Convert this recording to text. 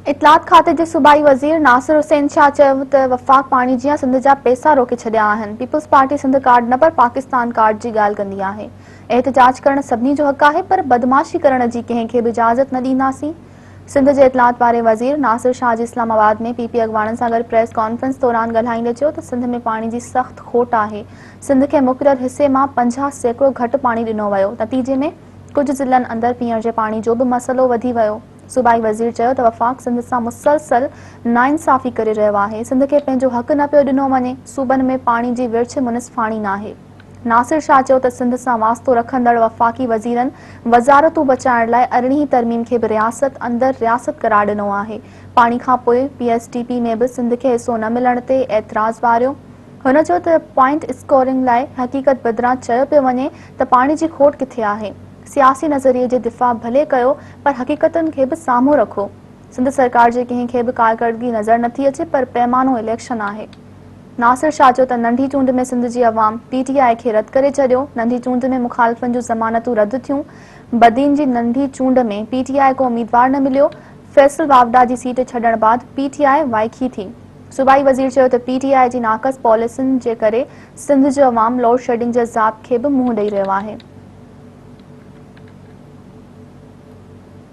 इतलात खाते जे सूबाई वज़ीर नासिर हुसैन शाह चयो त वफ़ाक पाणी जीअं सिंध जा पैसा रोके छॾिया आहिनि। पीपल्स पार्टी सिंध कार्ड न पर पाकिस्तान कार्ड जी ॻाल्हि कंदी आहे। एहतिजाज करण सभिनी जो हक़ आहे, पर बदमाशी करण जी कंहिंखे बि इजाज़त न ॾींदासीं। सिंध जे इतलात वारे वज़ीर नासिर शाह जी इस्लामाबाद में पीपी अॻवाननि सां गॾु प्रेस कॉन्फ्रेंस दौरान ॻाल्हाईंदे चयो त सिंध में पाणी जी सख़्त खोट आहे। सिंध खे मुक़रर हिसे मां 50% घटि पाणी ॾिनो वियो। नतीजे में कुझु ज़िलनि अंदरि पीअण जे पाणी जो बि मसइलो वधी वियो। सूबाई वज़ीर चयो त वफ़ाक़ सिंध सां मुसलसल नाइंसाफ़ी करे रहियो आहे। सिंध खे पंहिंजो हक़ न पियो ॾिनो वञे। सूबनि में पाणी जी विर्छ मुनिसिफ़ाणी नाहे। नासिर शाह चयो त सिंध सां वास्तो रखंदड़ वफ़ाक़ी वज़ीरनि वज़ारतूं बचाइण लाइ 18 तरमीम खे बि रियासत अंदरि रियासत करार ॾिनो आहे। पाणी खां पोइ पीएसटीपी में बि सिंध खे हिसो न मिलण ते एतिराज़ वारियो। हुन चयो त पॉइंट स्कोरिंग लाइ हक़ीक़त बदिरां चयो पियो वञे त पाणी जी खोट किथे आहे। सियासी नज़रिए जे दिफ़ा भले कयो, पर हक़ीक़तनि खे बि साम्हूं रखो। सिंध सरकार जे कंहिंखे बि कारकर्दगी नज़र नथी अचे, पर पैमानो इलेक्शन आहे। नासिर शाह चयो त नंढी चूंड में सिंध जी अवाम पीटीआई खे रद्द करे छॾियो। नंढी चूंड में मुखालिफ़नि जूं ज़मानतूं रद्द थियूं। बदीन जी नंढी चूंड में पीटीआई को उम्मीदवार न मिलियो। फैसल वावडा जी सीट छॾण बाद पीटीआई वाइखी थी। सूबाई वज़ीर चयो त पीटीआई जी नाक़स पॉलिसियुनि जे करे सिंध जो अवाम लोड शेडिंग जे ज़ाब खे बि मुंहुं ॾेई रहियो आहे।